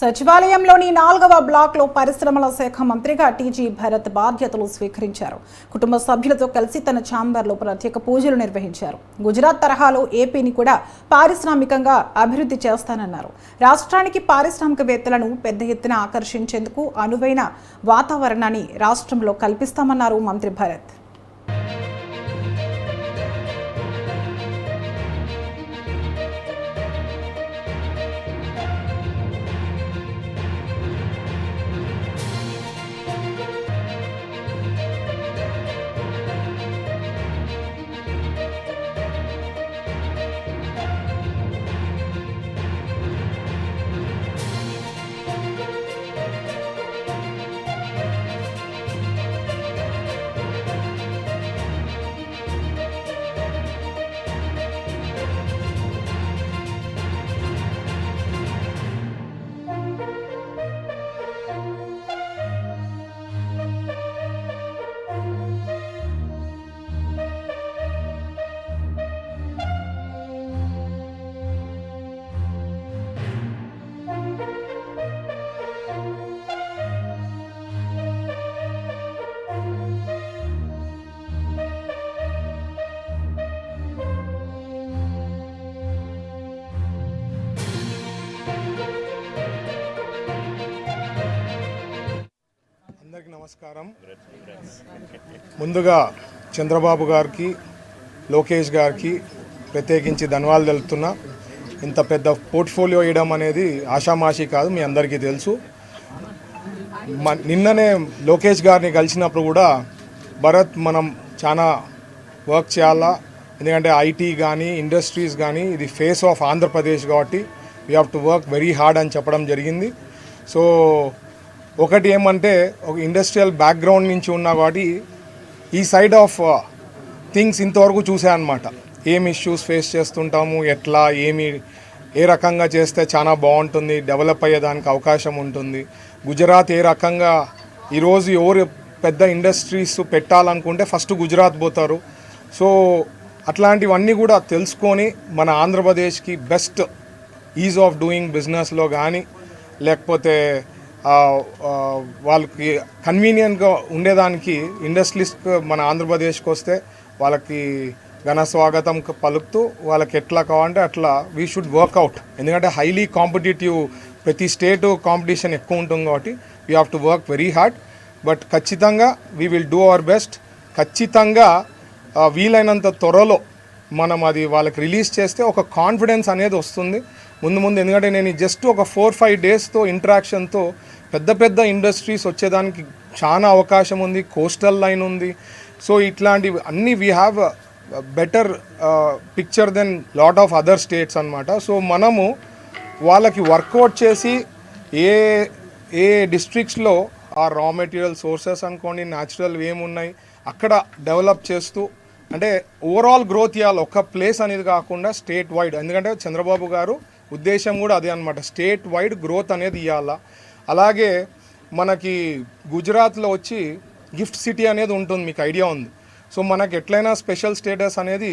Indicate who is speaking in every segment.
Speaker 1: సచివాలయంలోని 4వ బ్లాక్లో పరిశ్రమల శాఖ మంత్రిగా టీజీ భరత్ బాధ్యతలు స్వీకరించారు. కుటుంబ సభ్యులతో కలిసి తన ఛాంబర్లో ప్రత్యేక పూజలు నిర్వహించారు. గుజరాత్ తరహాలో ఏపీని కూడా పారిశ్రామికంగా అభివృద్ధి చేస్తానన్నారు. రాష్ట్రానికి పారిశ్రామికవేత్తలను పెద్ద ఎత్తున ఆకర్షించేందుకు అనువైన వాతావరణాన్ని రాష్ట్రంలో కల్పిస్తామన్నారు మంత్రి భరత్.
Speaker 2: అందరికీ నమస్కారం. ముందుగా చంద్రబాబు గారికి, లోకేష్ గారికి ప్రత్యేకించి ధన్యవాదాలు తెలుపుతున్నా. ఇంత పెద్ద పోర్ట్ఫోలియో ఇవ్వడం అనేది ఆషామాషి కాదు, మీ అందరికీ తెలుసు. నిన్ననే లోకేష్ గారిని కలిసినప్పుడు కూడా భరత్ మనం చాలా వర్క్ చేయాలా, ఎందుకంటే ఐటీ కానీ ఇండస్ట్రీస్ కానీ ఇది ఫేస్ ఆఫ్ ఆంధ్రప్రదేశ్ కాబట్టి we have to work very hard అని చెప్పడం జరిగింది. సో ఒకటి ఏమంటే ఒక ఇండస్ట్రియల్ బ్యాక్గ్రౌండ్ నుంచి ఉన్నా కాబట్టి ఈ సైడ్ ఆఫ్ థింగ్స్ ఇంతవరకు చూసాయన్నమాట. ఏం ఇష్యూస్ ఫేస్ చేస్తుంటాము, ఎట్లా ఏ రకంగా చేస్తే చాలా బాగుంటుంది, డెవలప్ అయ్యేదానికి అవకాశం ఉంటుంది. గుజరాత్ ఏ రకంగా ఈరోజు ఎవరు పెద్ద ఇండస్ట్రీస్ పెట్టాలనుకుంటే ఫస్ట్ గుజరాత్ పోతారు. సో అట్లాంటివన్నీ కూడా తెలుసుకొని మన ఆంధ్రప్రదేశ్కి బెస్ట్ ఈజ్ ఆఫ్ డూయింగ్ బిజినెస్లో కానీ లేకపోతే వాళ్ళకి కన్వీనియంట్గా ఉండేదానికి ఇండస్ట్రీస్కి మన ఆంధ్రప్రదేశ్కి వస్తే వాళ్ళకి ఘన స్వాగతం పలుకుతూ వాళ్ళకి ఎట్లా కావాలంటే అట్లా వీ షుడ్ వర్క్అవుట్. ఎందుకంటే హైలీ కాంపిటేటివ్, ప్రతి స్టేటు కాంపిటీషన్ ఎక్కువ ఉంటుంది కాబట్టి we have to work very hard. But ఖచ్చితంగా we will do our best. ఖచ్చితంగా వీలైనంత త్వరలో మనం అది వాళ్ళకి రిలీజ్ చేస్తే ఒక కాన్ఫిడెన్స్ అనేది వస్తుంది ముందు. ఎందుకంటే నేను జస్ట్ ఒక 4-5 డేస్తో ఇంటరాక్షన్తో పెద్ద ఇండస్ట్రీస్ వచ్చేదానికి చాలా అవకాశం ఉంది. కోస్టల్ లైన్ ఉంది. సో ఇట్లాంటివి అన్నీ we have better picture than lot of other states అనమాట. సో మనము వాళ్ళకి వర్కౌట్ చేసి ఏ డిస్ట్రిక్ట్స్లో ఆ రా మెటీరియల్ సోర్సెస్ అనుకోండి, న్యాచురల్ ఏమున్నాయి అక్కడ డెవలప్ చేస్తూ, అంటే ఓవరాల్ గ్రోత్ ఇవ్వాలి. ఒక ప్లేస్ అనేది కాకుండా స్టేట్ వైడ్. ఎందుకంటే చంద్రబాబు గారు ఉద్దేశం కూడా అదే అనమాట, స్టేట్ వైడ్ గ్రోత్ అనేది ఇవ్వాలా. అలాగే మనకి గుజరాత్లో వచ్చి గిఫ్ట్ సిటీ అనేది ఉంటుంది, మీకు ఐడియా ఉంది. సో మనకి ఎట్లయినా స్పెషల్ స్టేటస్ అనేది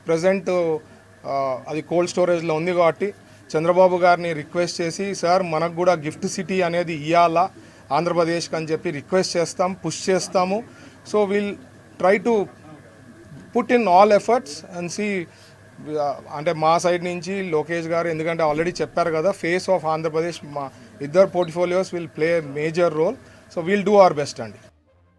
Speaker 2: ప్రజెంట్ అది కోల్డ్ స్టోరేజ్లో ఉంది కాబట్టి చంద్రబాబు గారిని రిక్వెస్ట్ చేసి, సార్ మనకు కూడా గిఫ్ట్ సిటీ అనేది ఇవ్వాలా ఆంధ్రప్రదేశ్కి అని చెప్పి రిక్వెస్ట్ చేస్తాం, పుష్ చేస్తాము. So will try to put in all efforts and see. అంటే మా సైడ్ నుంచి లోకేష్ గారు, ఎందుకంటే ఆల్రెడీ చెప్పారు కదా, ఫేస్ ఆఫ్ ఆంధ్రప్రదేశ్, మా ఇద్దరు portfolios will play major role. So will do our best అండి.